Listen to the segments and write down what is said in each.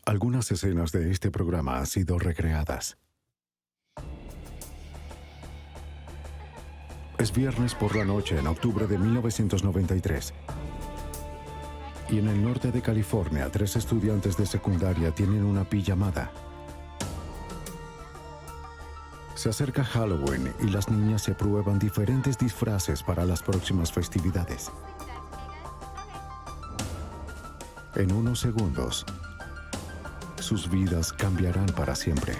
Algunas escenas de este programa han sido recreadas. Es viernes por la noche en octubre de 1993. Y en el norte de California, 3 estudiantes de secundaria tienen una pijamada. Se acerca Halloween y las niñas se prueban diferentes disfraces para las próximas festividades. En unos segundos, sus vidas cambiarán para siempre.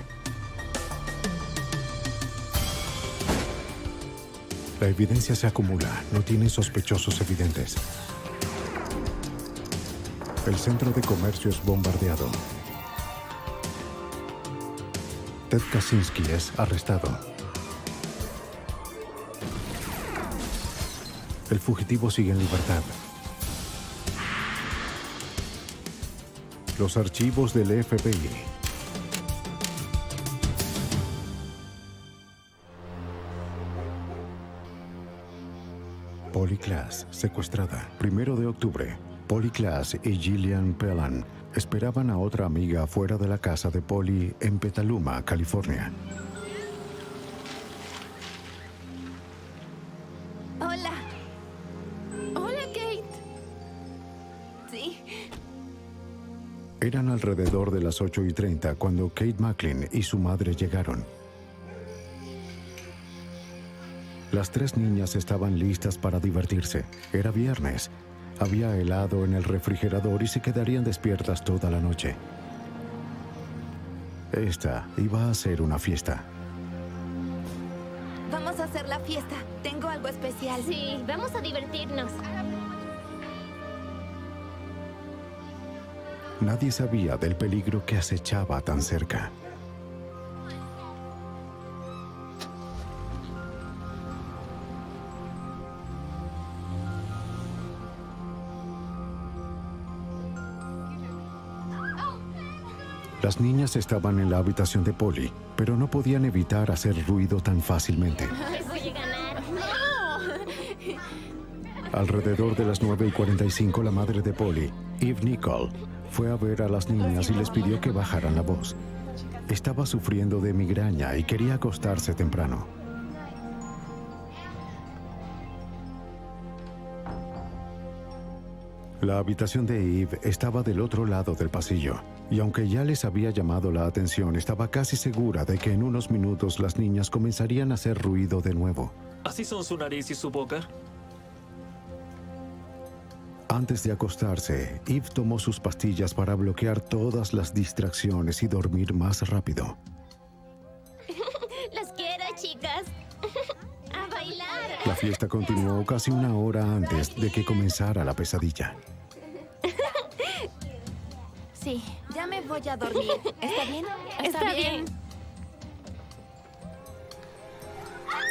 La evidencia se acumula, no tiene sospechosos evidentes. El centro de comercio es bombardeado. Ted Kaczynski es arrestado. El fugitivo sigue en libertad. Los archivos del FBI. Polly Klaas, secuestrada. 1 de octubre. Polly Klaas y Gillian Pellan esperaban a otra amiga fuera de la casa de Polly en Petaluma, California. Hola. Hola, Kate. Sí. Eran alrededor de las 8:30 cuando Kate Macklin y su madre llegaron. Las 3 niñas estaban listas para divertirse. Era viernes. Había helado en el refrigerador y se quedarían despiertas toda la noche. Esta iba a ser una fiesta. Vamos a hacer la fiesta. Tengo algo especial. Sí, vamos a divertirnos. Nadie sabía del peligro que acechaba tan cerca. Las niñas estaban en la habitación de Polly, pero no podían evitar hacer ruido tan fácilmente. Les voy a ganar. Alrededor de las 9:45, la madre de Polly, Eve Nicole, fue a ver a las niñas y les pidió que bajaran la voz. Estaba sufriendo de migraña y quería acostarse temprano. La habitación de Eve estaba del otro lado del pasillo, y aunque ya les había llamado la atención, estaba casi segura de que en unos minutos las niñas comenzarían a hacer ruido de nuevo. ¿Así son su nariz y su boca? Antes de acostarse, Eve tomó sus pastillas para bloquear todas las distracciones y dormir más rápido. Las quiero, chicas. A bailar. La fiesta continuó casi una hora antes de que comenzara la pesadilla. Sí, ya me voy a dormir. ¿Está bien? Está bien.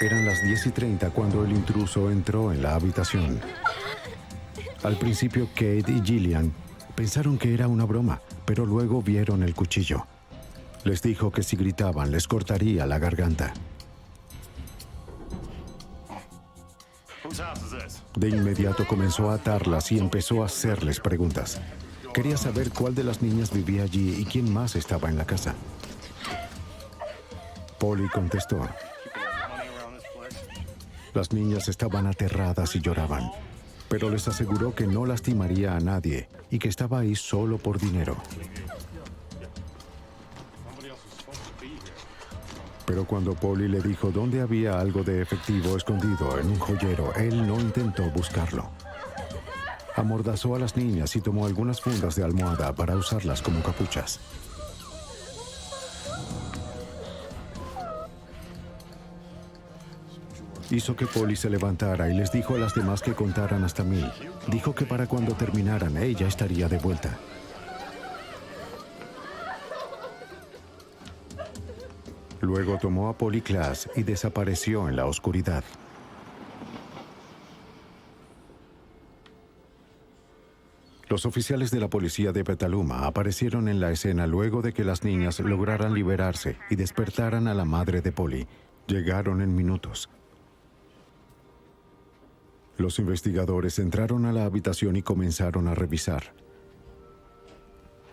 Eran las 10:30 cuando el intruso entró en la habitación. Al principio, Kate y Gillian pensaron que era una broma, pero luego vieron el cuchillo. Les dijo que si gritaban les cortaría la garganta. De inmediato comenzó a atarlas y empezó a hacerles preguntas. Quería saber cuál de las niñas vivía allí y quién más estaba en la casa. Polly contestó. Las niñas estaban aterradas y lloraban, pero les aseguró que no lastimaría a nadie y que estaba ahí solo por dinero. Pero cuando Polly le dijo dónde había algo de efectivo escondido en un joyero, él no intentó buscarlo. Amordazó a las niñas y tomó algunas fundas de almohada para usarlas como capuchas. Hizo que Polly se levantara y les dijo a las demás que contaran hasta 1000. Dijo que para cuando terminaran, ella estaría de vuelta. Luego tomó a Polly Klaas y desapareció en la oscuridad. Los oficiales de la policía de Petaluma aparecieron en la escena luego de que las niñas lograran liberarse y despertaran a la madre de Polly. Llegaron en minutos. Los investigadores entraron a la habitación y comenzaron a revisar.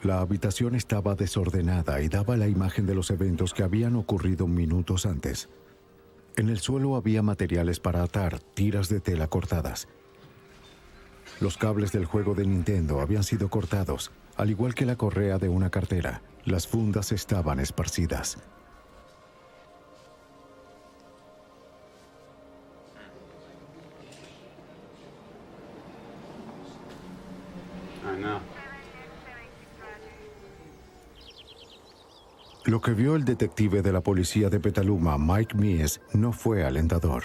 La habitación estaba desordenada y daba la imagen de los eventos que habían ocurrido minutos antes. En el suelo había materiales para atar, tiras de tela cortadas. Los cables del juego de Nintendo habían sido cortados, al igual que la correa de una cartera. Las fundas estaban esparcidas. Lo que vio el detective de la policía de Petaluma, Mike Mies, no fue alentador.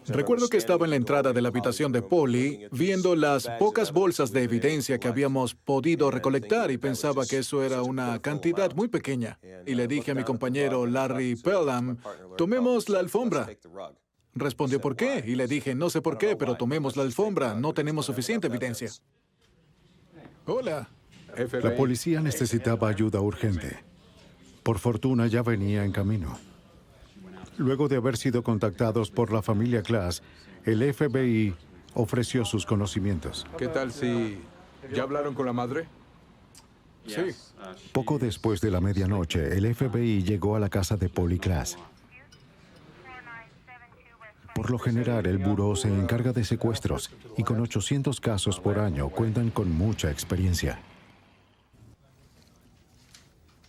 Recuerdo que estaba en la entrada de la habitación de Polly, viendo las pocas bolsas de evidencia que habíamos podido recolectar y pensaba que eso era una cantidad muy pequeña. Y le dije a mi compañero Larry Pelham, tomemos la alfombra. Respondió, ¿por qué? Y le dije, no sé por qué, pero tomemos la alfombra, no tenemos suficiente evidencia. Hola. La policía necesitaba ayuda urgente. Por fortuna ya venía en camino. Luego de haber sido contactados por la familia Class, el FBI ofreció sus conocimientos. ¿Qué tal si ya hablaron con la madre? Sí. Poco después de la medianoche, el FBI llegó a la casa de Polly Class. Por lo general, el buró se encarga de secuestros y con 800 casos por año cuentan con mucha experiencia.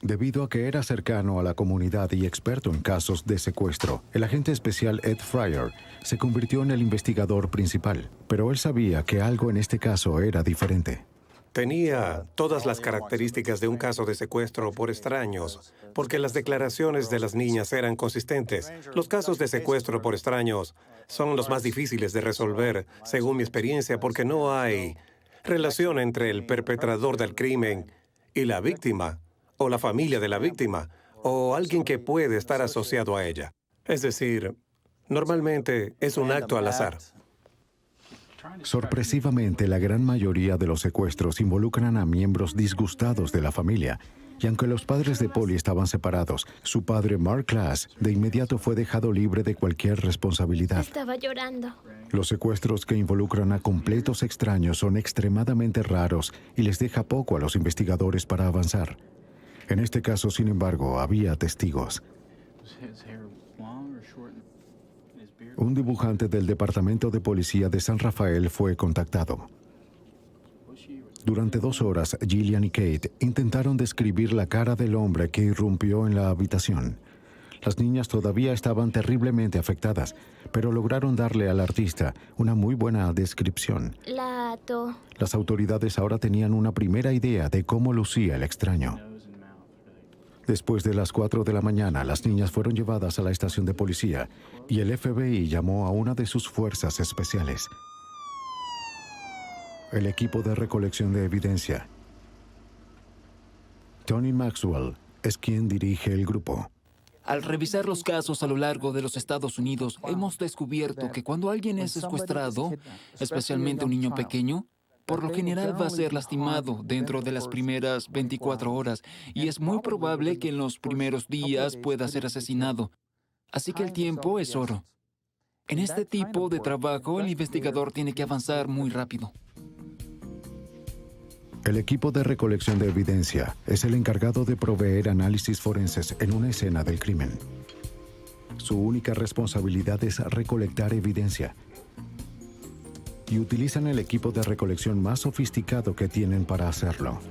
Debido a que era cercano a la comunidad y experto en casos de secuestro, el agente especial Ed Fryer se convirtió en el investigador principal, pero él sabía que algo en este caso era diferente. Tenía todas las características de un caso de secuestro por extraños, porque las declaraciones de las niñas eran consistentes. Los casos de secuestro por extraños son los más difíciles de resolver, según mi experiencia, porque no hay relación entre el perpetrador del crimen y la víctima, o la familia de la víctima, o alguien que puede estar asociado a ella. Es decir, normalmente es un acto al azar. Sorpresivamente, la gran mayoría de los secuestros involucran a miembros disgustados de la familia. Y aunque los padres de Polly estaban separados, su padre, Mark Class, de inmediato fue dejado libre de cualquier responsabilidad. Estaba llorando. Los secuestros que involucran a completos extraños son extremadamente raros y les deja poco a los investigadores para avanzar. En este caso, sin embargo, había testigos. Un dibujante del Departamento de Policía de San Rafael fue contactado. Durante 2 horas, Gillian y Kate intentaron describir la cara del hombre que irrumpió en la habitación. Las niñas todavía estaban terriblemente afectadas, pero lograron darle al artista una muy buena descripción. La ató. Las autoridades ahora tenían una primera idea de cómo lucía el extraño. Después de las 4 de la mañana, las niñas fueron llevadas a la estación de policía y el FBI llamó a una de sus fuerzas especiales. El equipo de recolección de evidencia. Tony Maxwell es quien dirige el grupo. Al revisar los casos a lo largo de los Estados Unidos, hemos descubierto que cuando alguien es secuestrado, especialmente un niño pequeño, por lo general va a ser lastimado dentro de las primeras 24 horas y es muy probable que en los primeros días pueda ser asesinado. Así que el tiempo es oro. En este tipo de trabajo, el investigador tiene que avanzar muy rápido. El equipo de recolección de evidencia es el encargado de proveer análisis forenses en una escena del crimen. Su única responsabilidad es recolectar evidencia. Y utilizan el equipo de recolección más sofisticado que tienen para hacerlo.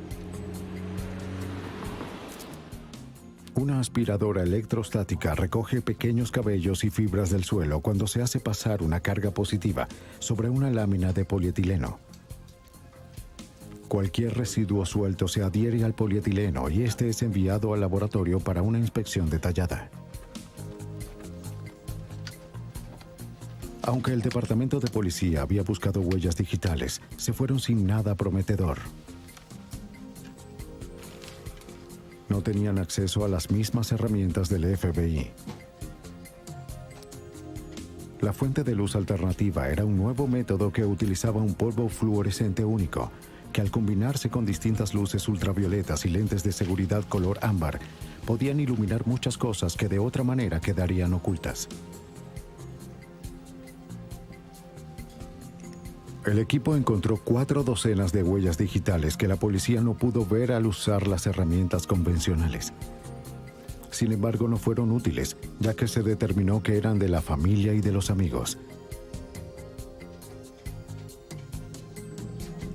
Una aspiradora electrostática recoge pequeños cabellos y fibras del suelo cuando se hace pasar una carga positiva sobre una lámina de polietileno. Cualquier residuo suelto se adhiere al polietileno y este es enviado al laboratorio para una inspección detallada. Aunque el departamento de policía había buscado huellas digitales, se fueron sin nada prometedor. No tenían acceso a las mismas herramientas del FBI. La fuente de luz alternativa era un nuevo método que utilizaba un polvo fluorescente único, que al combinarse con distintas luces ultravioletas y lentes de seguridad color ámbar, podían iluminar muchas cosas que de otra manera quedarían ocultas. El equipo encontró 4 docenas de huellas digitales que la policía no pudo ver al usar las herramientas convencionales. Sin embargo, no fueron útiles, ya que se determinó que eran de la familia y de los amigos.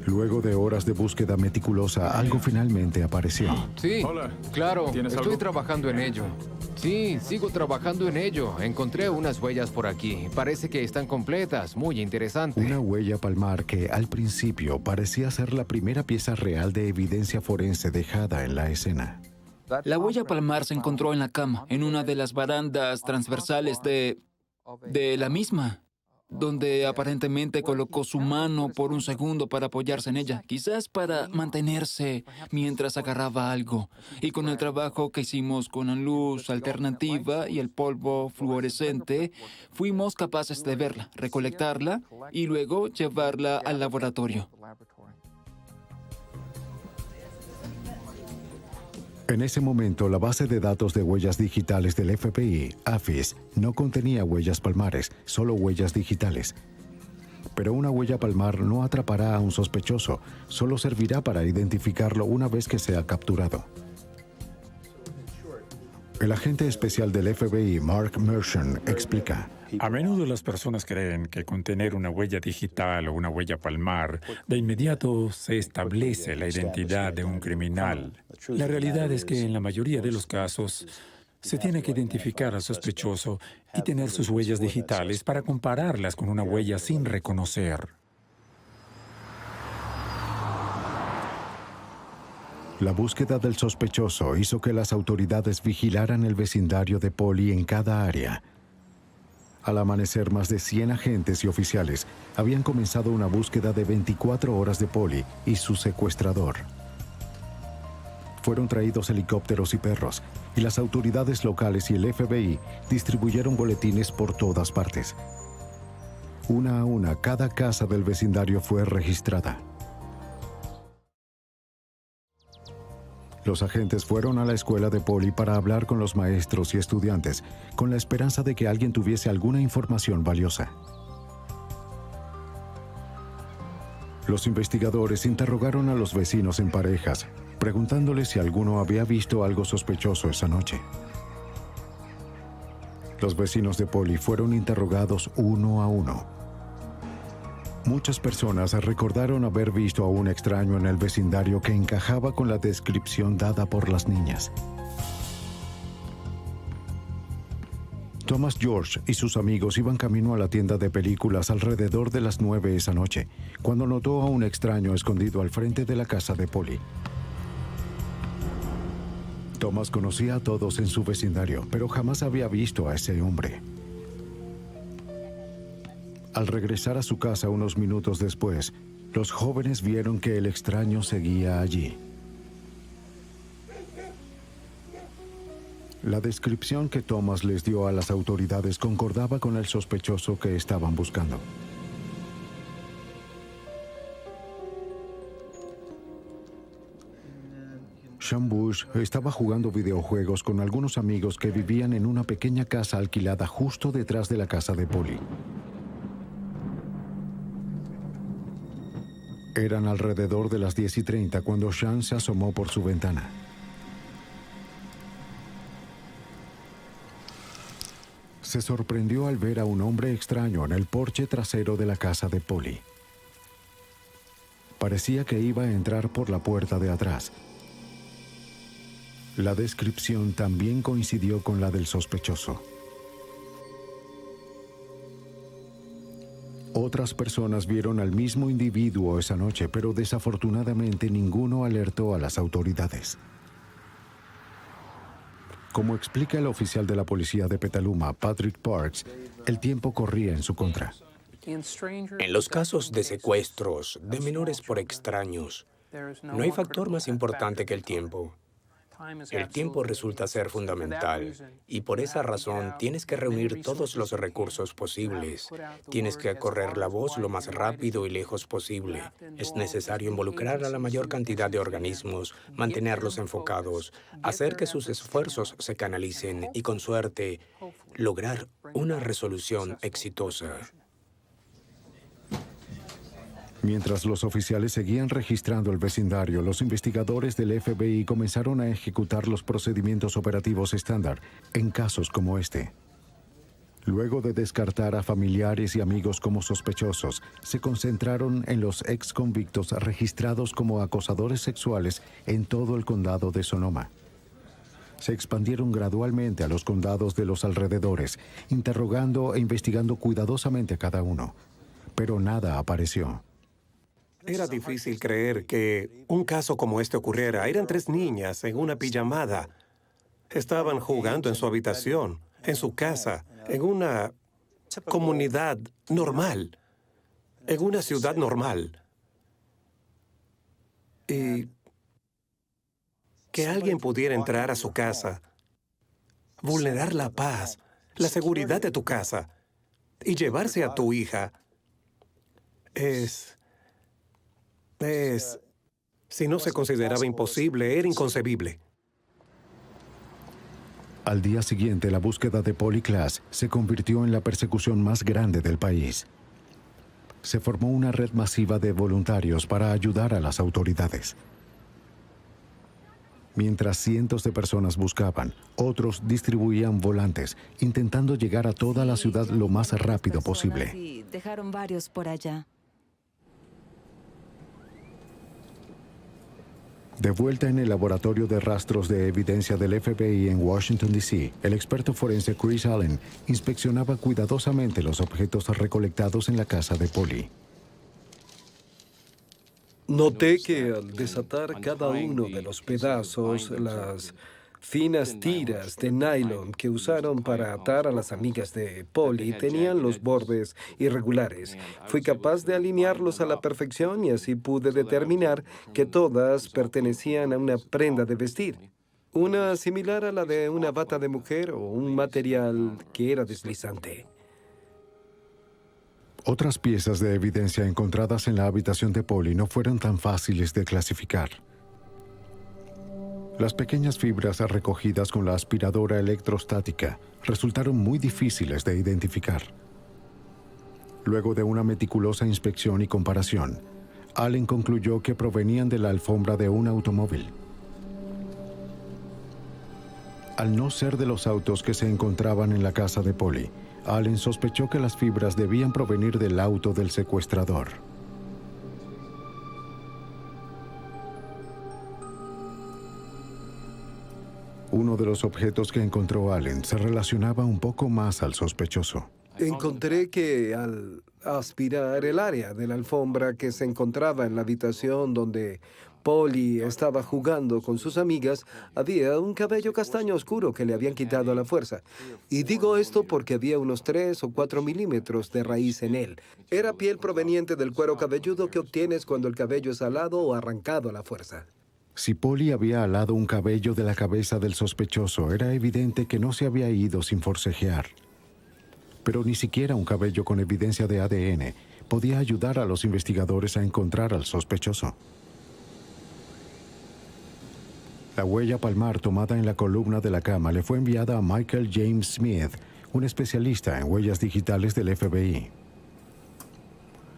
Luego de horas de búsqueda meticulosa, algo finalmente apareció. Sí, Hola. claro, ¿Tienes estoy algo? trabajando en ello. Sí, sigo trabajando en ello. Encontré unas huellas por aquí. Parece que están completas, muy interesante. Una huella palmar que al principio parecía ser la primera pieza real de evidencia forense dejada en la escena. La huella palmar se encontró en la cama, en una de las barandas transversales de la misma, donde aparentemente colocó su mano por un segundo para apoyarse en ella, quizás para mantenerse mientras agarraba algo. Y con el trabajo que hicimos con la luz alternativa y el polvo fluorescente, fuimos capaces de verla, recolectarla y luego llevarla al laboratorio. En ese momento, la base de datos de huellas digitales del FBI, AFIS, no contenía huellas palmares, solo huellas digitales. Pero una huella palmar no atrapará a un sospechoso, solo servirá para identificarlo una vez que sea capturado. El agente especial del FBI, Mark Mershon, explica. A menudo las personas creen que con tener una huella digital o una huella palmar, de inmediato se establece la identidad de un criminal. La realidad es que en la mayoría de los casos se tiene que identificar al sospechoso y tener sus huellas digitales para compararlas con una huella sin reconocer. La búsqueda del sospechoso hizo que las autoridades vigilaran el vecindario de Polly en cada área. Al amanecer, más de 100 agentes y oficiales habían comenzado una búsqueda de 24 horas de Polly y su secuestrador. Fueron traídos helicópteros y perros, y las autoridades locales y el FBI distribuyeron boletines por todas partes. Una a una, cada casa del vecindario fue registrada. Los agentes fueron a la escuela de Polly para hablar con los maestros y estudiantes, con la esperanza de que alguien tuviese alguna información valiosa. Los investigadores interrogaron a los vecinos en parejas, preguntándoles si alguno había visto algo sospechoso esa noche. Los vecinos de Polly fueron interrogados uno a uno. Muchas personas recordaron haber visto a un extraño en el vecindario que encajaba con la descripción dada por las niñas. Thomas George y sus amigos iban camino a la tienda de películas alrededor de las 9 esa noche, cuando notó a un extraño escondido al frente de la casa de Polly. Thomas conocía a todos en su vecindario, pero jamás había visto a ese hombre. Al regresar a su casa unos minutos después, los jóvenes vieron que el extraño seguía allí. La descripción que Thomas les dio a las autoridades concordaba con el sospechoso que estaban buscando. Sean Bush estaba jugando videojuegos con algunos amigos que vivían en una pequeña casa alquilada justo detrás de la casa de Polly. Eran alrededor de las 10:30 cuando Sean se asomó por su ventana. Se sorprendió al ver a un hombre extraño en el porche trasero de la casa de Polly. Parecía que iba a entrar por la puerta de atrás. La descripción también coincidió con la del sospechoso. Otras personas vieron al mismo individuo esa noche, pero desafortunadamente ninguno alertó a las autoridades. Como explica el oficial de la policía de Petaluma, Patrick Parks, el tiempo corría en su contra. En los casos de secuestros de menores por extraños, no hay factor más importante que el tiempo. El tiempo resulta ser fundamental y por esa razón tienes que reunir todos los recursos posibles. Tienes que correr la voz lo más rápido y lejos posible. Es necesario involucrar a la mayor cantidad de organismos, mantenerlos enfocados, hacer que sus esfuerzos se canalicen y, con suerte, lograr una resolución exitosa. Mientras los oficiales seguían registrando el vecindario, los investigadores del FBI comenzaron a ejecutar los procedimientos operativos estándar en casos como este. Luego de descartar a familiares y amigos como sospechosos, se concentraron en los ex convictos registrados como acosadores sexuales en todo el condado de Sonoma. Se expandieron gradualmente a los condados de los alrededores, interrogando e investigando cuidadosamente a cada uno. Pero nada apareció. Era difícil creer que un caso como este ocurriera. Eran 3 niñas en una pijamada. Estaban jugando en su habitación, en su casa, en una comunidad normal, en una ciudad normal. Y que alguien pudiera entrar a su casa, vulnerar la paz, la seguridad de tu casa y llevarse a tu hija, si no se consideraba imposible, era inconcebible. Al día siguiente, la búsqueda de Polly Klaas se convirtió en la persecución más grande del país. Se formó una red masiva de voluntarios para ayudar a las autoridades. Mientras cientos de personas buscaban, otros distribuían volantes, intentando llegar a toda la ciudad lo más rápido posible. Y dejaron varios por allá. De vuelta en el laboratorio de rastros de evidencia del FBI en Washington, D.C., el experto forense Chris Allen inspeccionaba cuidadosamente los objetos recolectados en la casa de Polly. Noté que al desatar cada uno de los pedazos, las finas tiras de nylon que usaron para atar a las amigas de Polly tenían los bordes irregulares. Fui capaz de alinearlos a la perfección y así pude determinar que todas pertenecían a una prenda de vestir. Una similar a la de una bata de mujer o un material que era deslizante. Otras piezas de evidencia encontradas en la habitación de Polly no fueron tan fáciles de clasificar. Las pequeñas fibras recogidas con la aspiradora electrostática resultaron muy difíciles de identificar. Luego de una meticulosa inspección y comparación, Allen concluyó que provenían de la alfombra de un automóvil. Al no ser de los autos que se encontraban en la casa de Polly, Allen sospechó que las fibras debían provenir del auto del secuestrador. Uno de los objetos que encontró Allen se relacionaba un poco más al sospechoso. Encontré que al aspirar el área de la alfombra que se encontraba en la habitación donde Polly estaba jugando con sus amigas, había un cabello castaño oscuro que le habían quitado a la fuerza. Y digo esto porque había unos 3 o 4 milímetros de raíz en él. Era piel proveniente del cuero cabelludo que obtienes cuando el cabello es alado o arrancado a la fuerza. Si Polly había alado un cabello de la cabeza del sospechoso, era evidente que no se había ido sin forcejear. Pero ni siquiera un cabello con evidencia de ADN podía ayudar a los investigadores a encontrar al sospechoso. La huella palmar tomada en la columna de la cama le fue enviada a Michael James Smith, un especialista en huellas digitales del FBI.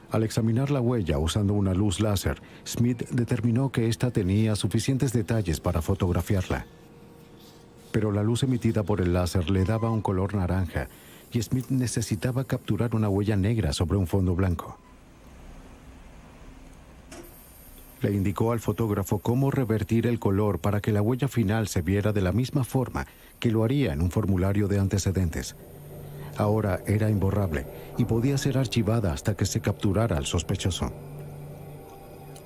Al examinar la huella usando una luz láser, Smith determinó que ésta tenía suficientes detalles para fotografiarla. Pero la luz emitida por el láser le daba un color naranja y Smith necesitaba capturar una huella negra sobre un fondo blanco. Le indicó al fotógrafo cómo revertir el color para que la huella final se viera de la misma forma que lo haría en un formulario de antecedentes. Ahora era imborrable y podía ser archivada hasta que se capturara al sospechoso.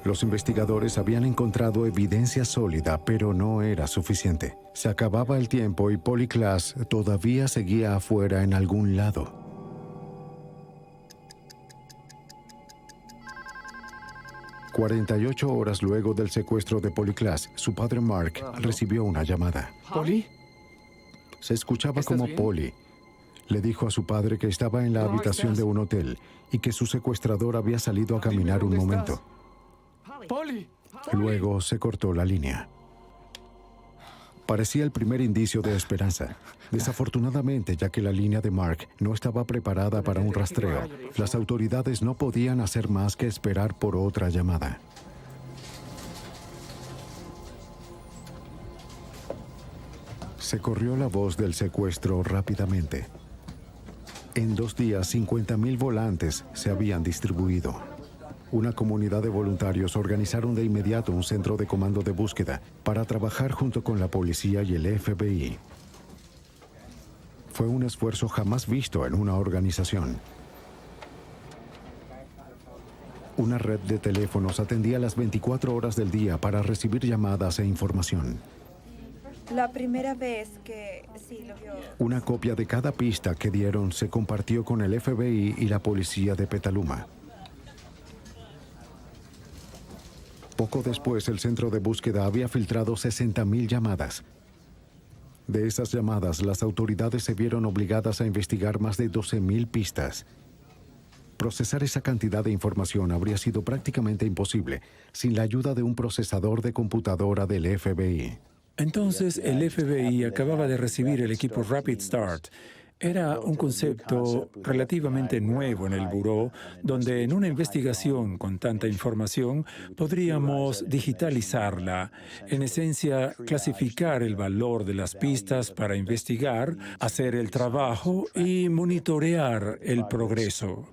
Los investigadores habían encontrado evidencia sólida, pero no era suficiente. Se acababa el tiempo y Polly Klaas todavía seguía afuera en algún lado. «48 horas luego del secuestro de Polly Klaas, su padre Mark recibió una llamada. ¿Polly? Se escuchaba como Polly le dijo a su padre que estaba en la habitación de un hotel y que su secuestrador había salido a caminar un momento. ¡Polly! Luego se cortó la línea. Parecía el primer indicio de esperanza. Desafortunadamente, ya que la línea de Mark no estaba preparada para un rastreo, las autoridades no podían hacer más que esperar por otra llamada. Se corrió la voz del secuestro rápidamente. En 2 días, 50,000 volantes se habían distribuido. Una comunidad de voluntarios organizaron de inmediato un centro de comando de búsqueda para trabajar junto con la policía y el FBI. Fue un esfuerzo jamás visto en una organización. Una red de teléfonos atendía las 24 horas del día para recibir llamadas e información. La primera vez que sí lo vio. Una copia de cada pista que dieron se compartió con el FBI y la policía de Petaluma. Poco después, el centro de búsqueda había filtrado 60,000 llamadas. De esas llamadas, las autoridades se vieron obligadas a investigar más de 12,000 pistas. Procesar esa cantidad de información habría sido prácticamente imposible sin la ayuda de un procesador de computadora del FBI. Entonces, el FBI acababa de recibir el equipo Rapid Start. Era un concepto relativamente nuevo en el buró, donde en una investigación con tanta información podríamos digitalizarla, en esencia, clasificar el valor de las pistas para investigar, hacer el trabajo y monitorear el progreso.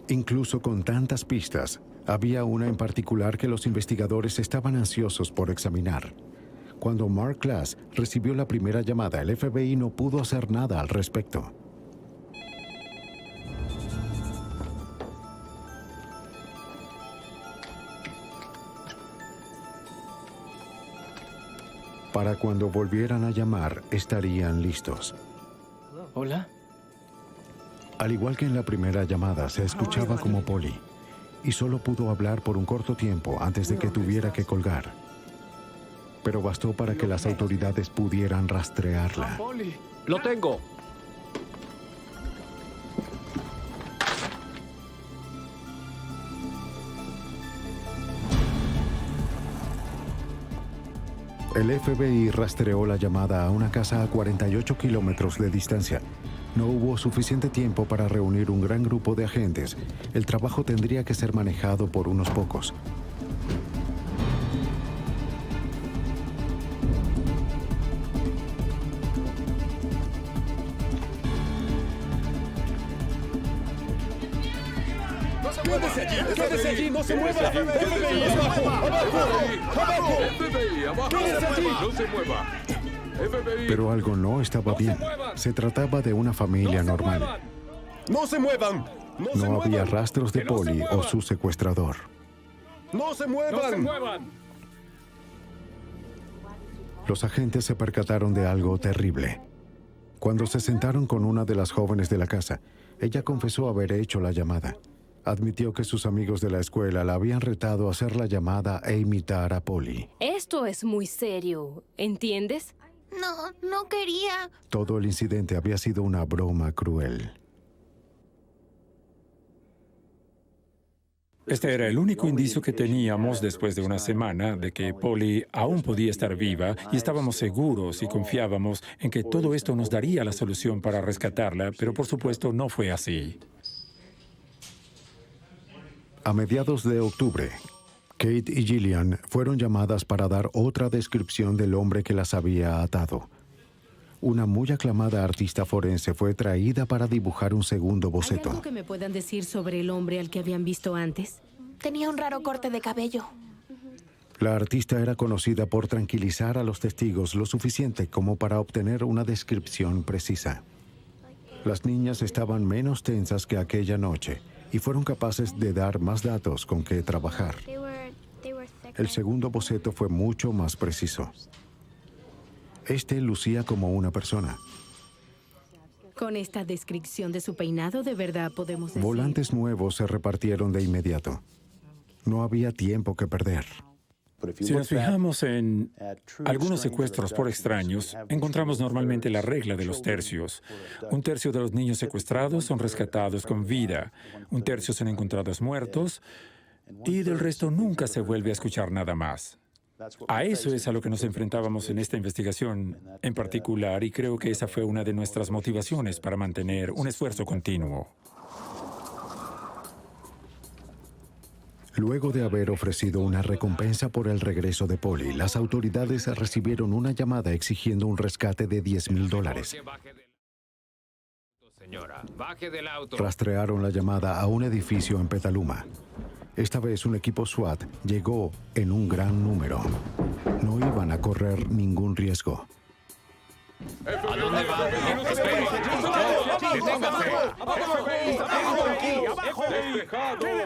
Incluso con tantas pistas, había una en particular que los investigadores estaban ansiosos por examinar. Cuando Mark Glass recibió la primera llamada, el FBI no pudo hacer nada al respecto. Para cuando volvieran a llamar, estarían listos. ¿Hola? Al igual que en la primera llamada, se escuchaba como Polly, y solo pudo hablar por un corto tiempo antes de que tuviera que colgar. Pero bastó para que las autoridades pudieran rastrearla. ¡Lo tengo! El FBI rastreó la llamada a una casa a 48 kilómetros de distancia. No hubo suficiente tiempo para reunir un gran grupo de agentes. El trabajo tendría que ser manejado por unos pocos. ¡Quédese allí! ¡No se mueva! ¡FBI! ¡Abajo! ¡Abajo! FBI, abajo. ¡Quédese allí! No se mueva. FBI. Pero algo no estaba bien. Se trataba de una familia normal. ¡No se muevan! No había rastros de Polly o su secuestrador. ¡No se muevan! Los agentes se percataron de algo terrible. Cuando se sentaron con una de las jóvenes de la casa, ella confesó haber hecho la llamada. Admitió que sus amigos de la escuela la habían retado a hacer la llamada e imitar a Polly. Esto es muy serio, ¿entiendes? No quería. Todo el incidente había sido una broma cruel. Este era el único indicio que teníamos después de una semana de que Polly aún podía estar viva y estábamos seguros y confiábamos en que todo esto nos daría la solución para rescatarla, pero por supuesto no fue así. A mediados de octubre, Kate y Gillian fueron llamadas para dar otra descripción del hombre que las había atado. Una muy aclamada artista forense fue traída para dibujar un segundo boceto. ¿Hay algo que me puedan decir sobre el hombre al que habían visto antes? Tenía un raro corte de cabello. La artista era conocida por tranquilizar a los testigos lo suficiente como para obtener una descripción precisa. Las niñas estaban menos tensas que aquella noche y fueron capaces de dar más datos con que trabajar. El segundo boceto fue mucho más preciso. Este lucía como una persona. Con esta descripción de su peinado, de verdad podemos decir... Volantes nuevos se repartieron de inmediato. No había tiempo que perder. Si nos fijamos en algunos secuestros por extraños, encontramos normalmente la regla de los tercios. 1/3 de los niños secuestrados son rescatados con vida, 1/3 son encontrados muertos y del resto nunca se vuelve a escuchar nada más. A eso es a lo que nos enfrentábamos en esta investigación en particular, y creo que esa fue una de nuestras motivaciones para mantener un esfuerzo continuo. Luego de haber ofrecido una recompensa por el regreso de Polly, las autoridades recibieron una llamada exigiendo un rescate de $10,000. Señora, baje del auto. Rastrearon la llamada a un edificio en Petaluma. Esta vez un equipo SWAT llegó en un gran número. No iban a correr ningún riesgo. ¿A dónde va? Espere.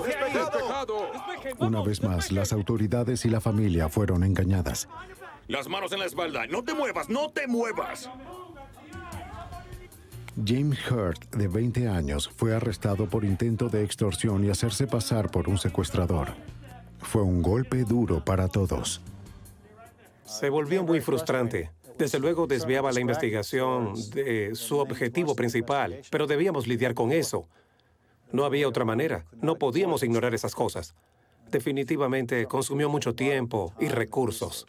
¡Despejado! Una vez más, las autoridades y la familia fueron engañadas. Las manos en la espalda. ¡No te muevas! ¡No te muevas! James Hurt, de 20 años, fue arrestado por intento de extorsión y hacerse pasar por un secuestrador. Fue un golpe duro para todos. Se volvió muy frustrante. Desde luego desviaba la investigación de su objetivo principal, pero debíamos lidiar con eso. No había otra manera. No podíamos ignorar esas cosas. Definitivamente consumió mucho tiempo y recursos.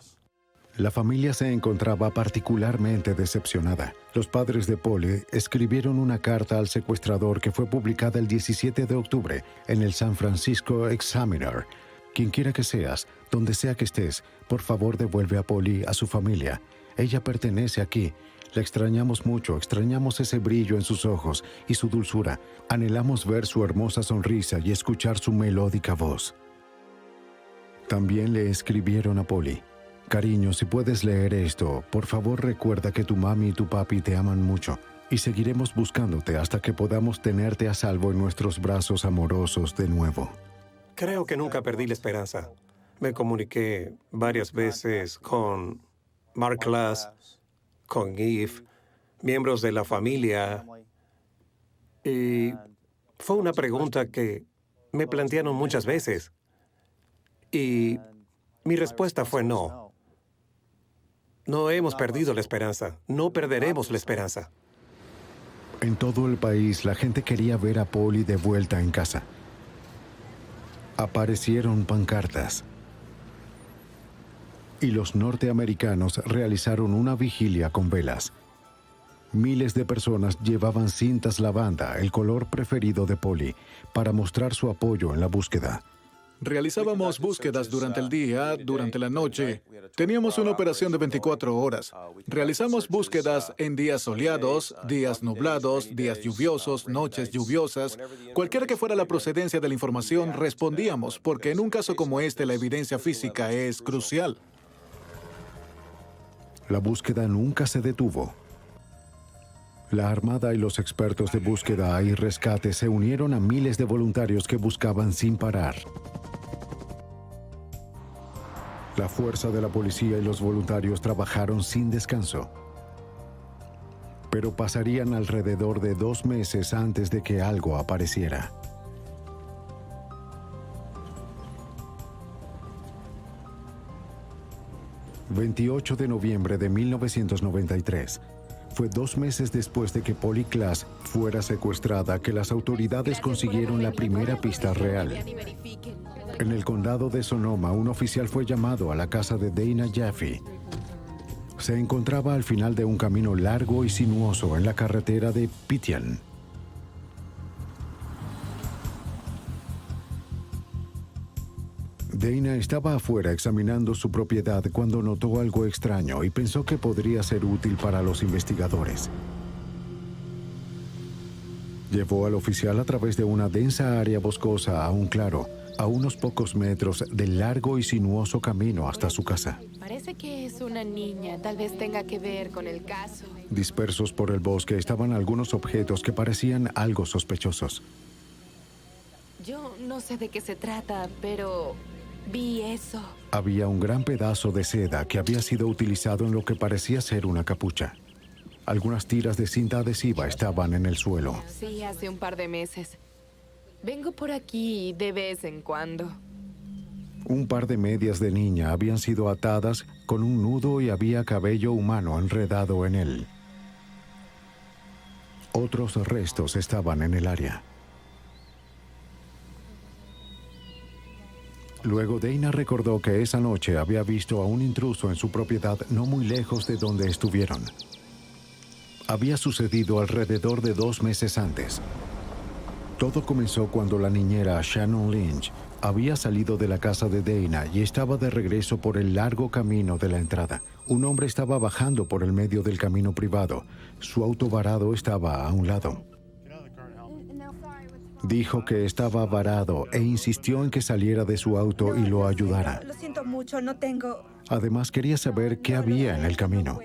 La familia se encontraba particularmente decepcionada. Los padres de Polly escribieron una carta al secuestrador que fue publicada el 17 de octubre en el San Francisco Examiner. Quien quiera que seas, donde sea que estés, por favor devuelve a Polly a su familia. Ella pertenece aquí. La extrañamos mucho, extrañamos ese brillo en sus ojos y su dulzura. Anhelamos ver su hermosa sonrisa y escuchar su melódica voz. También le escribieron a Polly: cariño, si puedes leer esto, por favor recuerda que tu mami y tu papi te aman mucho y seguiremos buscándote hasta que podamos tenerte a salvo en nuestros brazos amorosos de nuevo. Creo que nunca perdí la esperanza. Me comuniqué varias veces con Mark Glass, con Eve, miembros de la familia, y fue una pregunta que me plantearon muchas veces. Y mi respuesta fue no. No hemos perdido la esperanza. No perderemos la esperanza. En todo el país, la gente quería ver a Polly de vuelta en casa. Aparecieron pancartas. Y los norteamericanos realizaron una vigilia con velas. Miles de personas llevaban cintas lavanda, el color preferido de Polly, para mostrar su apoyo en la búsqueda. Realizábamos búsquedas durante el día, durante la noche. Teníamos una operación de 24 horas. Realizamos búsquedas en días soleados, días nublados, días lluviosos, noches lluviosas. Cualquiera que fuera la procedencia de la información, respondíamos, porque en un caso como este la evidencia física es crucial. La búsqueda nunca se detuvo. La Armada y los expertos de búsqueda y rescate se unieron a miles de voluntarios que buscaban sin parar. La fuerza de la policía y los voluntarios trabajaron sin descanso. Pero pasarían alrededor de 2 meses antes de que algo apareciera. El 28 de noviembre de 1993. Fue 2 meses después de que Polly Klaas fuera secuestrada que las autoridades consiguieron la primera pista real. En el condado de Sonoma, un oficial fue llamado a la casa de Dana Jaffe. Se encontraba al final de un camino largo y sinuoso en la carretera de Pitian. Dana estaba afuera examinando su propiedad cuando notó algo extraño y pensó que podría ser útil para los investigadores. Llevó al oficial a través de una densa área boscosa a un claro, a unos pocos metros del largo y sinuoso camino hasta su casa. Parece que es una niña. Tal vez tenga que ver con el caso. Dispersos por el bosque estaban algunos objetos que parecían algo sospechosos. Yo no sé de qué se trata, pero vi eso. Había un gran pedazo de seda que había sido utilizado en lo que parecía ser una capucha. Algunas tiras de cinta adhesiva estaban en el suelo. Sí, hace un par de meses. Vengo por aquí de vez en cuando. Un par de medias de niña habían sido atadas con un nudo y había cabello humano enredado en él. Otros restos estaban en el área. Luego Dana recordó que esa noche había visto a un intruso en su propiedad no muy lejos de donde estuvieron. Había sucedido alrededor de 2 meses antes. Todo comenzó cuando la niñera Shannon Lynch había salido de la casa de Dana y estaba de regreso por el largo camino de la entrada. Un hombre estaba bajando por el medio del camino privado. Su auto varado estaba a un lado. Dijo que estaba varado e insistió en que saliera de su auto y lo ayudara. Lo siento mucho, no tengo... Además, quería saber qué había en el camino.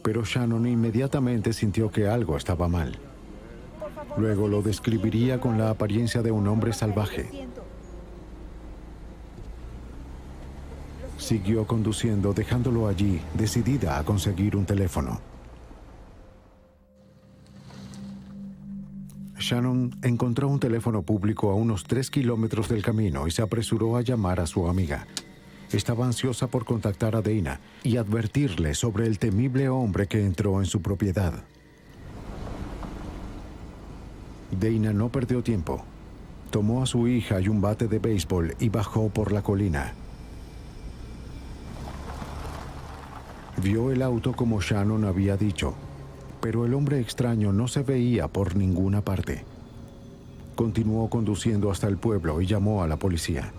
Pero Shannon inmediatamente sintió que algo estaba mal. Luego lo describiría con la apariencia de un hombre salvaje. Siguió conduciendo, dejándolo allí, decidida a conseguir un teléfono. Shannon encontró un teléfono público a unos 3 kilómetros del camino y se apresuró a llamar a su amiga. Estaba ansiosa por contactar a Dana y advertirle sobre el temible hombre que entró en su propiedad. Dana no perdió tiempo. Tomó a su hija y un bate de béisbol y bajó por la colina. Vio el auto como Shannon había dicho, pero el hombre extraño no se veía por ninguna parte. Continuó conduciendo hasta el pueblo y llamó a la policía.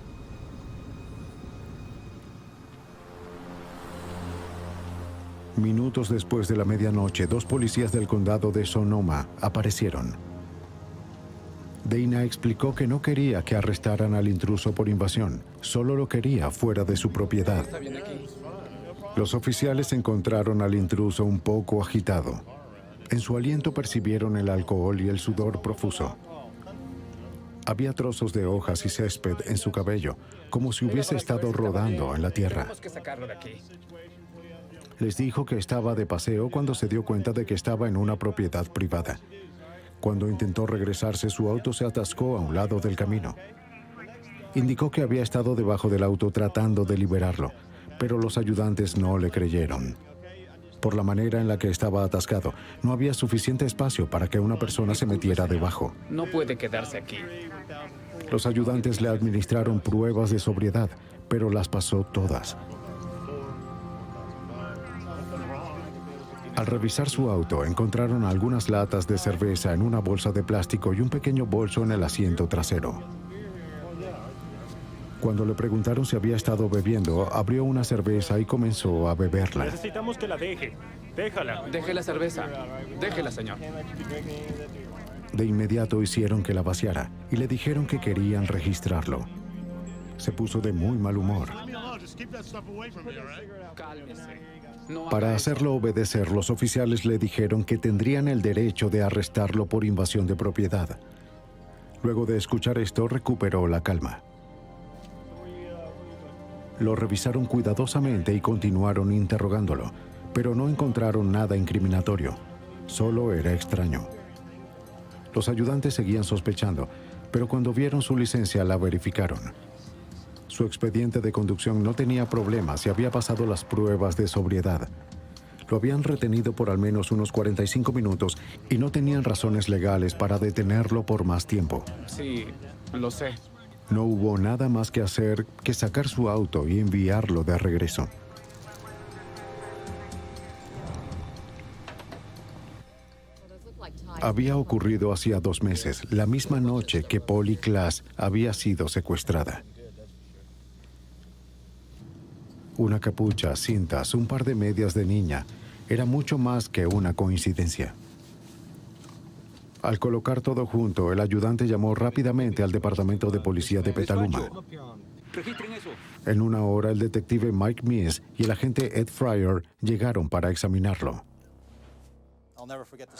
Minutos después de la medianoche, 2 policías del condado de Sonoma aparecieron. Dana explicó que no quería que arrestaran al intruso por invasión, solo lo quería fuera de su propiedad. Los oficiales encontraron al intruso un poco agitado. En su aliento percibieron el alcohol y el sudor profuso. Había trozos de hojas y césped en su cabello, como si hubiese estado rodando en la tierra. Les dijo que estaba de paseo cuando se dio cuenta de que estaba en una propiedad privada. Cuando intentó regresarse, su auto se atascó a un lado del camino. Indicó que había estado debajo del auto tratando de liberarlo, pero los ayudantes no le creyeron. Por la manera en la que estaba atascado, no había suficiente espacio para que una persona se metiera debajo. No puede quedarse aquí. Los ayudantes le administraron pruebas de sobriedad, pero las pasó todas. Al revisar su auto, encontraron algunas latas de cerveza en una bolsa de plástico y un pequeño bolso en el asiento trasero. Cuando le preguntaron si había estado bebiendo, abrió una cerveza y comenzó a beberla. Necesitamos que la deje. Déjala. Deje la cerveza. Déjela, señor. De inmediato hicieron que la vaciara y le dijeron que querían registrarlo. Se puso de muy mal humor. Cálmese. Para hacerlo obedecer, los oficiales le dijeron que tendrían el derecho de arrestarlo por invasión de propiedad. Luego de escuchar esto, recuperó la calma. Lo revisaron cuidadosamente y continuaron interrogándolo, pero no encontraron nada incriminatorio. Solo era extraño. Los ayudantes seguían sospechando, pero cuando vieron su licencia la verificaron. Su expediente de conducción no tenía problemas y había pasado las pruebas de sobriedad. Lo habían retenido por al menos unos 45 minutos y no tenían razones legales para detenerlo por más tiempo. Sí, lo sé. No hubo nada más que hacer que sacar su auto y enviarlo de regreso. Había ocurrido hacía 2 meses, la misma noche que Polly Klaas había sido secuestrada. Una capucha, cintas, un par de medias de niña, era mucho más que una coincidencia. Al colocar todo junto, el ayudante llamó rápidamente al departamento de policía de Petaluma. En 1 hora, el detective Mike Meese y el agente Ed Fryer llegaron para examinarlo.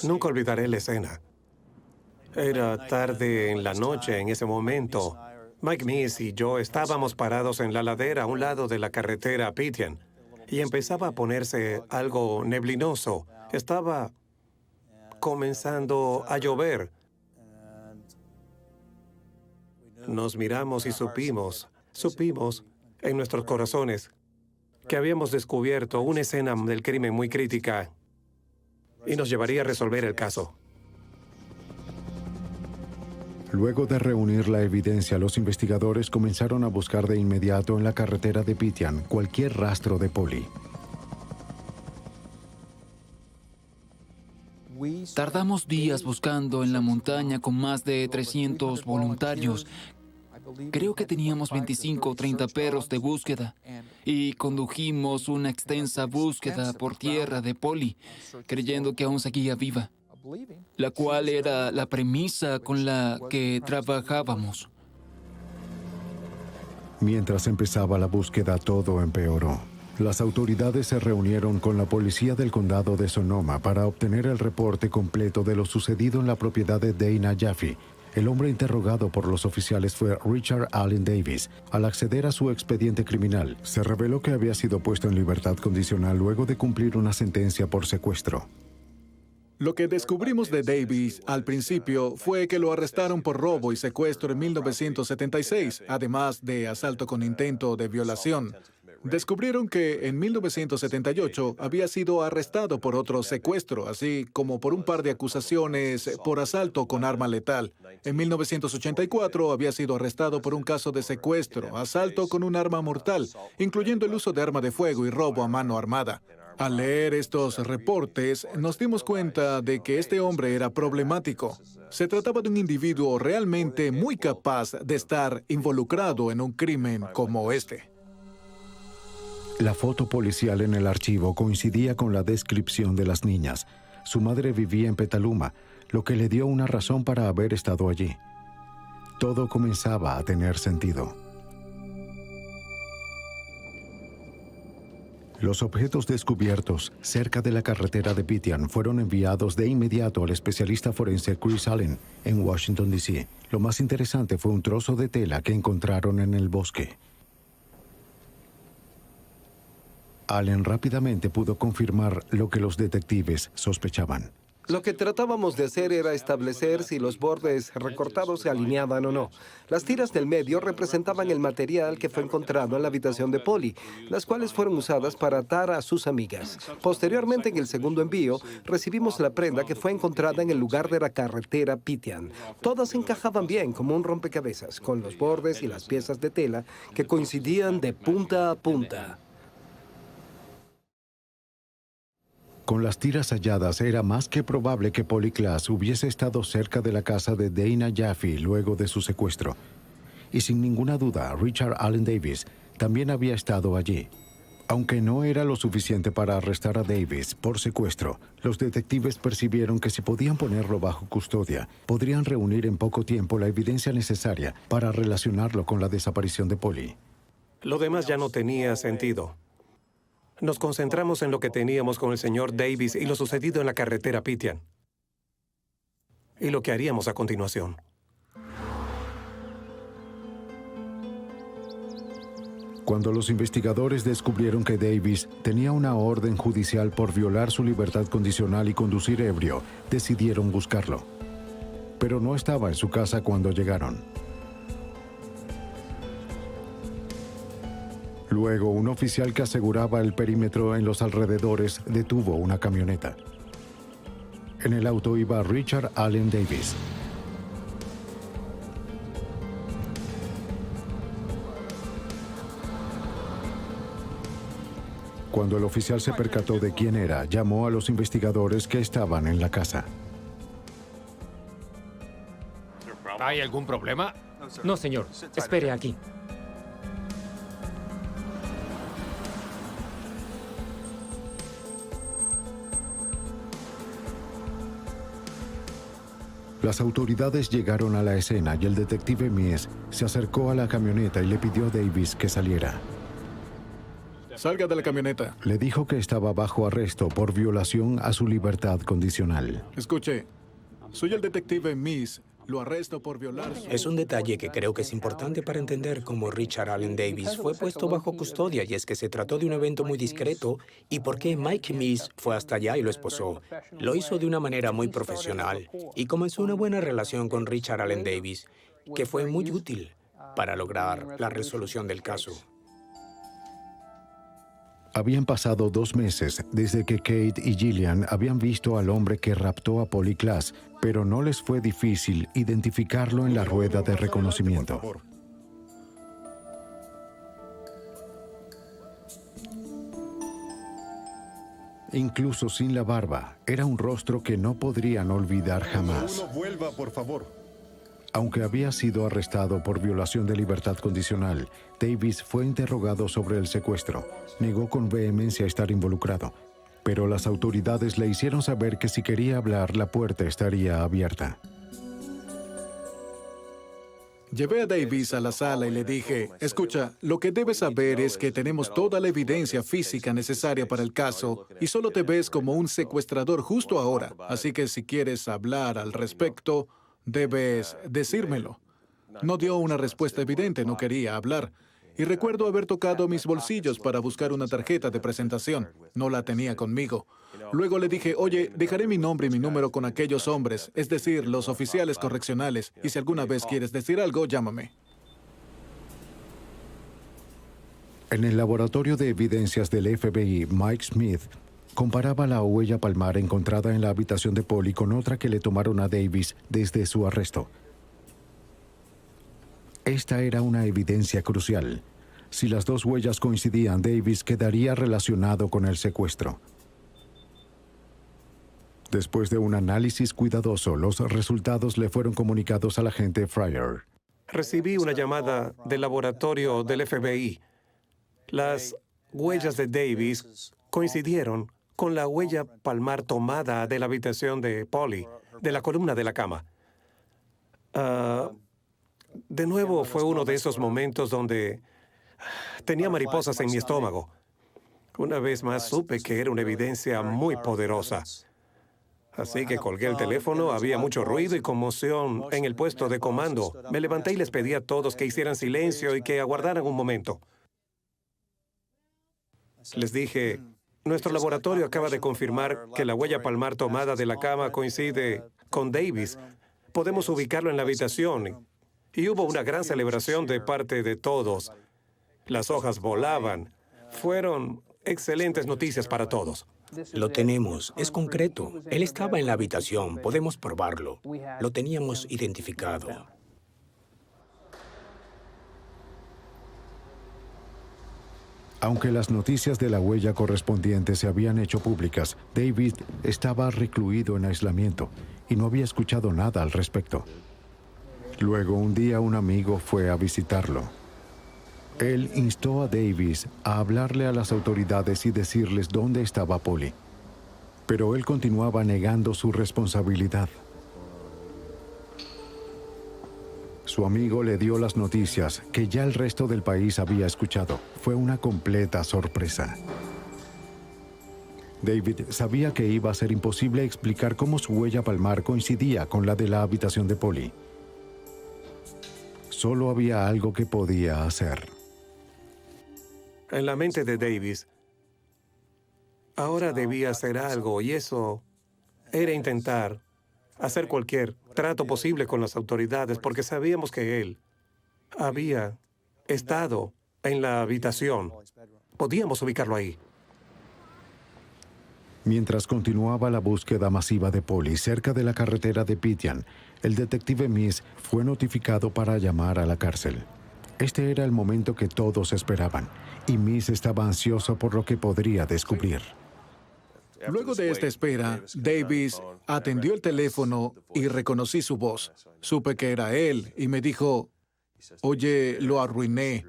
Nunca olvidaré la escena. Era tarde en la noche en ese momento. Mike Meese y yo estábamos parados en la ladera a un lado de la carretera Pityan y empezaba a ponerse algo neblinoso. Estaba comenzando a llover. Nos miramos y supimos en nuestros corazones que habíamos descubierto una escena del crimen muy crítica y nos llevaría a resolver el caso. Luego de reunir la evidencia, los investigadores comenzaron a buscar de inmediato en la carretera de Pitian cualquier rastro de Polly. Tardamos días buscando en la montaña con más de 300 voluntarios. Creo que teníamos 25 o 30 perros de búsqueda y condujimos una extensa búsqueda por tierra de Polly, creyendo que aún seguía viva, la cual era la premisa con la que trabajábamos. Mientras empezaba la búsqueda, todo empeoró. Las autoridades se reunieron con la policía del condado de Sonoma para obtener el reporte completo de lo sucedido en la propiedad de Dana Jaffe. El hombre interrogado por los oficiales fue Richard Allen Davis. Al acceder a su expediente criminal, se reveló que había sido puesto en libertad condicional luego de cumplir una sentencia por secuestro. Lo que descubrimos de Davis al principio fue que lo arrestaron por robo y secuestro en 1976, además de asalto con intento de violación. Descubrieron que en 1978 había sido arrestado por otro secuestro, así como por un par de acusaciones por asalto con arma letal. En 1984 había sido arrestado por un caso de secuestro, asalto con un arma mortal, incluyendo el uso de arma de fuego y robo a mano armada. Al leer estos reportes, nos dimos cuenta de que este hombre era problemático. Se trataba de un individuo realmente muy capaz de estar involucrado en un crimen como este. La foto policial en el archivo coincidía con la descripción de las niñas. Su madre vivía en Petaluma, lo que le dio una razón para haber estado allí. Todo comenzaba a tener sentido. Los objetos descubiertos cerca de la carretera de Pitian fueron enviados de inmediato al especialista forense Chris Allen en Washington, D.C. Lo más interesante fue un trozo de tela que encontraron en el bosque. Allen rápidamente pudo confirmar lo que los detectives sospechaban. Lo que tratábamos de hacer era establecer si los bordes recortados se alineaban o no. Las tiras del medio representaban el material que fue encontrado en la habitación de Polly, las cuales fueron usadas para atar a sus amigas. Posteriormente, en el segundo envío, recibimos la prenda que fue encontrada en el lugar de la carretera Pitian. Todas encajaban bien como un rompecabezas, con los bordes y las piezas de tela que coincidían de punta a punta. Con las tiras halladas, era más que probable que Polly Klaas hubiese estado cerca de la casa de Dana Jaffe luego de su secuestro. Y sin ninguna duda, Richard Allen Davis también había estado allí. Aunque no era lo suficiente para arrestar a Davis por secuestro, los detectives percibieron que si podían ponerlo bajo custodia, podrían reunir en poco tiempo la evidencia necesaria para relacionarlo con la desaparición de Polly. Lo demás ya no tenía sentido. Nos concentramos en lo que teníamos con el señor Davis y lo sucedido en la carretera Pitian. Y lo que haríamos a continuación. Cuando los investigadores descubrieron que Davis tenía una orden judicial por violar su libertad condicional y conducir ebrio, decidieron buscarlo. Pero no estaba en su casa cuando llegaron. Luego, un oficial que aseguraba el perímetro en los alrededores detuvo una camioneta. En el auto iba Richard Allen Davis. Cuando el oficial se percató de quién era, llamó a los investigadores que estaban en la casa. ¿Hay algún problema? No, señor. Espere aquí. Las autoridades llegaron a la escena y el detective Mies se acercó a la camioneta y le pidió a Davis que saliera. Salga de la camioneta. Le dijo que estaba bajo arresto por violación a su libertad condicional. Escuche, soy el detective Mies. Lo arresto por violar su... Es un detalle que creo que es importante para entender cómo Richard Allen Davis fue puesto bajo custodia, y es que se trató de un evento muy discreto y por qué Mike Mies fue hasta allá y lo esposó. Lo hizo de una manera muy profesional y comenzó una buena relación con Richard Allen Davis, que fue muy útil para lograr la resolución del caso. Habían pasado 2 meses desde que Kate y Gillian habían visto al hombre que raptó a Polly Klaas, pero no les fue difícil identificarlo en la rueda de reconocimiento. Incluso sin la barba, era un rostro que no podrían olvidar jamás. Uno vuelva, por favor. Aunque había sido arrestado por violación de libertad condicional, Davis fue interrogado sobre el secuestro. Negó con vehemencia estar involucrado, pero las autoridades le hicieron saber que si quería hablar, la puerta estaría abierta. Llevé a Davis a la sala y le dije, escucha, lo que debes saber es que tenemos toda la evidencia física necesaria para el caso y solo te ves como un secuestrador justo ahora. Así que si quieres hablar al respecto, debes decírmelo. No dio una respuesta evidente, no quería hablar. Y recuerdo haber tocado mis bolsillos para buscar una tarjeta de presentación. No la tenía conmigo. Luego le dije, oye, dejaré mi nombre y mi número con aquellos hombres, es decir, los oficiales correccionales, y si alguna vez quieres decir algo, llámame. En el laboratorio de evidencias del FBI, Mike Smith comparaba la huella palmar encontrada en la habitación de Polly con otra que le tomaron a Davis desde su arresto. Esta era una evidencia crucial. Si las 2 huellas coincidían, Davis quedaría relacionado con el secuestro. Después de un análisis cuidadoso, los resultados le fueron comunicados al agente Fryer. Recibí una llamada del laboratorio del FBI. Las huellas de Davis coincidieron con la huella palmar tomada de la habitación de Polly, de la columna de la cama. De nuevo, fue uno de esos momentos donde tenía mariposas en mi estómago. Una vez más supe que era una evidencia muy poderosa. Así que colgué el teléfono, había mucho ruido y conmoción en el puesto de comando. Me levanté y les pedí a todos que hicieran silencio y que aguardaran un momento. Les dije, nuestro laboratorio acaba de confirmar que la huella palmar tomada de la cama coincide con Davis. Podemos ubicarlo en la habitación. Y hubo una gran celebración de parte de todos. Las hojas volaban. Fueron excelentes noticias para todos. Lo tenemos, es concreto. Él estaba en la habitación, podemos probarlo. Lo teníamos identificado. Aunque las noticias de la huella correspondiente se habían hecho públicas, David estaba recluido en aislamiento y no había escuchado nada al respecto. Luego, un día, un amigo fue a visitarlo. Él instó a Davis a hablarle a las autoridades y decirles dónde estaba Polly. Pero él continuaba negando su responsabilidad. Su amigo le dio las noticias que ya el resto del país había escuchado. Fue una completa sorpresa. David sabía que iba a ser imposible explicar cómo su huella palmar coincidía con la de la habitación de Polly. Solo había algo que podía hacer. En la mente de Davis, ahora debía hacer algo, y eso era intentar hacer cualquier trato posible con las autoridades, porque sabíamos que él había estado en la habitación. Podíamos ubicarlo ahí. Mientras continuaba la búsqueda masiva de Polly cerca de la carretera de Pitian, el detective Miss fue notificado para llamar a la cárcel. Este era el momento que todos esperaban, y Miss estaba ansioso por lo que podría descubrir. Luego de esta espera, Davis atendió el teléfono y reconocí su voz. Supe que era él y me dijo, oye, lo arruiné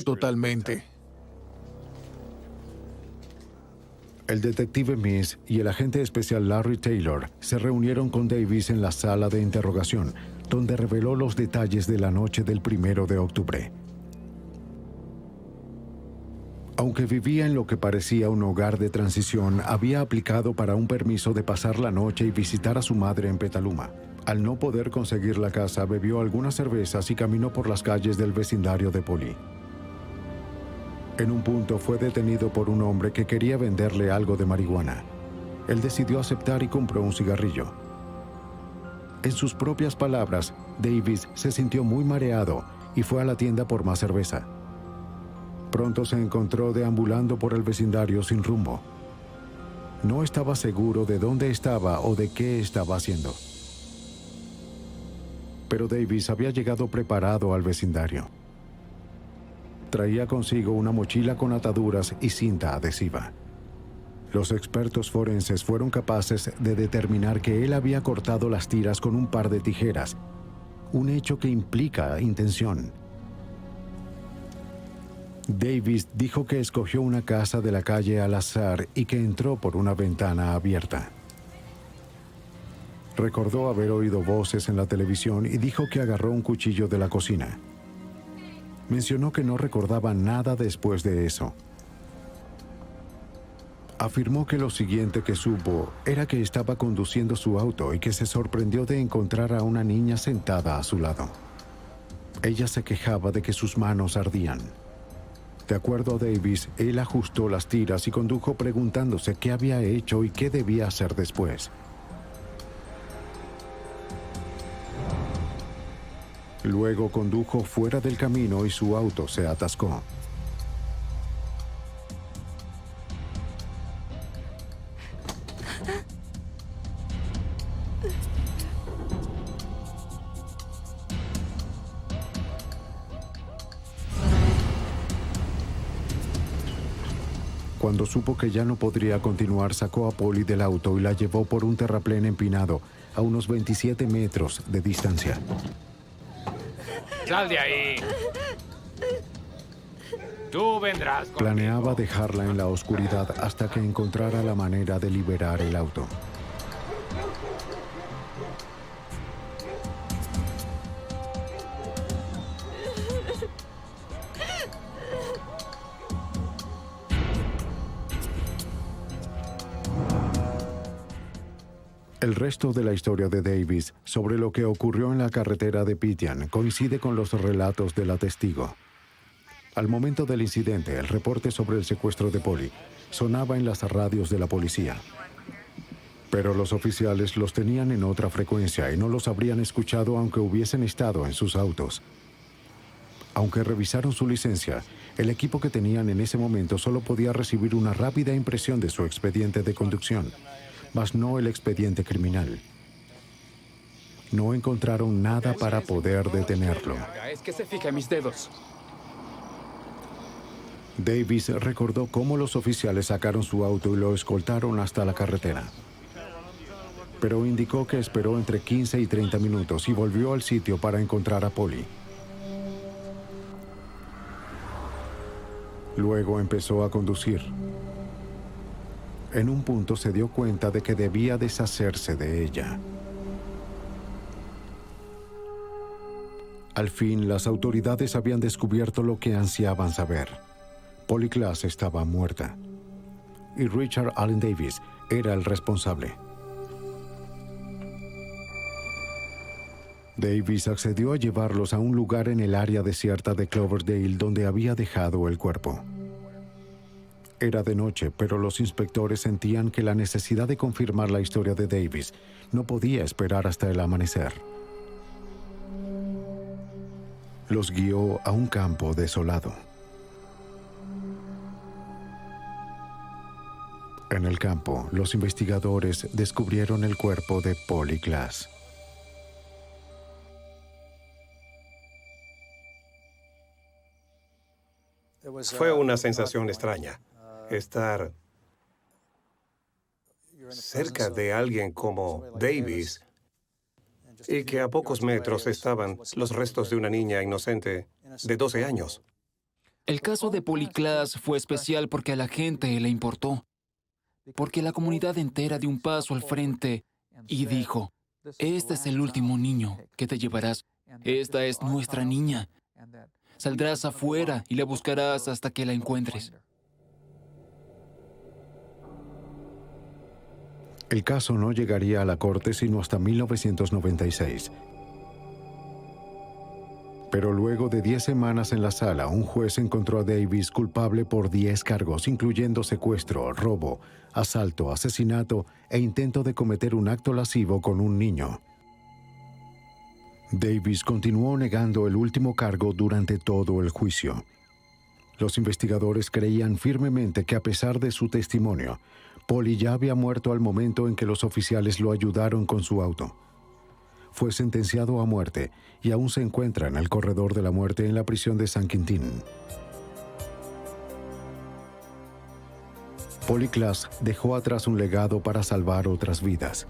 totalmente. El detective Miss y el agente especial Larry Taylor se reunieron con Davis en la sala de interrogación, donde reveló los detalles de la noche del 1 de octubre. Aunque vivía en lo que parecía un hogar de transición, había aplicado para un permiso de pasar la noche y visitar a su madre en Petaluma. Al no poder conseguir la casa, bebió algunas cervezas y caminó por las calles del vecindario de Polly. En un punto fue detenido por un hombre que quería venderle algo de marihuana. Él decidió aceptar y compró un cigarrillo. En sus propias palabras, Davis se sintió muy mareado y fue a la tienda por más cerveza. Pronto se encontró deambulando por el vecindario sin rumbo. No estaba seguro de dónde estaba o de qué estaba haciendo. Pero Davis había llegado preparado al vecindario. Traía consigo una mochila con ataduras y cinta adhesiva. Los expertos forenses fueron capaces de determinar que él había cortado las tiras con un par de tijeras, un hecho que implica intención. Davis dijo que escogió una casa de la calle al azar y que entró por una ventana abierta. Recordó haber oído voces en la televisión y dijo que agarró un cuchillo de la cocina. Mencionó que no recordaba nada después de eso. Afirmó que lo siguiente que supo era que estaba conduciendo su auto y que se sorprendió de encontrar a una niña sentada a su lado. Ella se quejaba de que sus manos ardían. De acuerdo a Davis, él ajustó las tiras y condujo preguntándose qué había hecho y qué debía hacer después. Luego condujo fuera del camino y su auto se atascó. Cuando supo que ya no podría continuar, sacó a Polly del auto y la llevó por un terraplén empinado a unos 27 metros de distancia. ¡Sal de ahí! Tú vendrás conmigo. Planeaba dejarla en la oscuridad hasta que encontrara la manera de liberar el auto. El resto de la historia de Davis sobre lo que ocurrió en la carretera de Pityan coincide con los relatos de la testigo. Al momento del incidente, el reporte sobre el secuestro de Polly sonaba en las radios de la policía. Pero los oficiales los tenían en otra frecuencia y no los habrían escuchado aunque hubiesen estado en sus autos. Aunque revisaron su licencia, el equipo que tenían en ese momento solo podía recibir una rápida impresión de su expediente de conducción, mas no el expediente criminal. No encontraron nada para poder detenerlo. Es que se fija en mis dedos. Davis recordó cómo los oficiales sacaron su auto y lo escoltaron hasta la carretera. Pero indicó que esperó entre 15 y 30 minutos y volvió al sitio para encontrar a Polly. Luego empezó a conducir. En un punto se dio cuenta de que debía deshacerse de ella. Al fin, las autoridades habían descubierto lo que ansiaban saber. Polly Klaas estaba muerta. Y Richard Allen Davis era el responsable. Davis accedió a llevarlos a un lugar en el área desierta de Cloverdale donde había dejado el cuerpo. Era de noche, pero los inspectores sentían que la necesidad de confirmar la historia de Davis no podía esperar hasta el amanecer. Los guió a un campo desolado. En el campo, los investigadores descubrieron el cuerpo de Polly Klaas. Fue una sensación extraña. Estar cerca de alguien como Davis y que a pocos metros estaban los restos de una niña inocente de 12 años. El caso de Polly Klaas fue especial porque a la gente le importó, porque la comunidad entera dio un paso al frente y dijo, este es el último niño que te llevarás, esta es nuestra niña. Saldrás afuera y la buscarás hasta que la encuentres. El caso no llegaría a la corte sino hasta 1996. Pero luego de 10 semanas en la sala, un juez encontró a Davis culpable por 10 cargos, incluyendo secuestro, robo, asalto, asesinato e intento de cometer un acto lascivo con un niño. Davis continuó negando el último cargo durante todo el juicio. Los investigadores creían firmemente que a pesar de su testimonio, Polly ya había muerto al momento en que los oficiales lo ayudaron con su auto. Fue sentenciado a muerte y aún se encuentra en el corredor de la muerte en la prisión de San Quintín. Polly Klaas dejó atrás un legado para salvar otras vidas.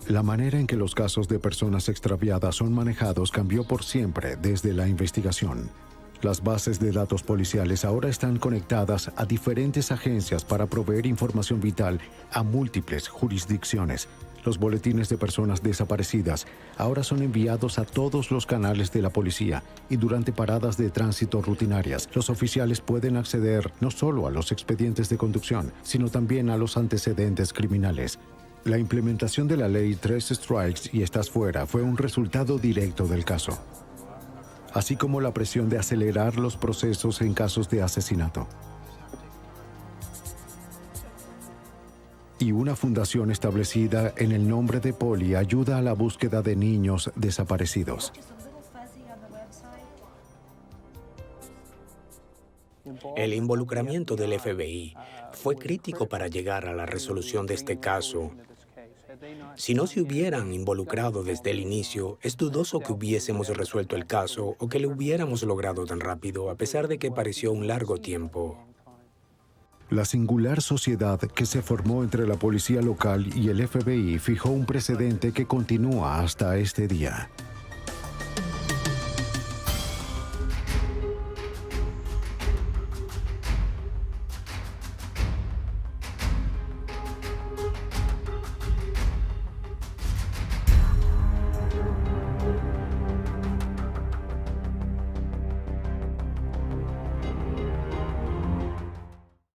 La manera en que los casos de personas extraviadas son manejados cambió por siempre desde la investigación. Las bases de datos policiales ahora están conectadas a diferentes agencias para proveer información vital a múltiples jurisdicciones. Los boletines de personas desaparecidas ahora son enviados a todos los canales de la policía y durante paradas de tránsito rutinarias, los oficiales pueden acceder no solo a los expedientes de conducción, sino también a los antecedentes criminales. La implementación de la ley 3 strikes y estás fuera fue un resultado directo del caso, así como la presión de acelerar los procesos en casos de asesinato. Y una fundación establecida en el nombre de Polly ayuda a la búsqueda de niños desaparecidos. El involucramiento del FBI fue crítico para llegar a la resolución de este caso. Si no se hubieran involucrado desde el inicio, es dudoso que hubiésemos resuelto el caso o que lo hubiéramos logrado tan rápido, a pesar de que pareció un largo tiempo. La singular sociedad que se formó entre la policía local y el FBI fijó un precedente que continúa hasta este día.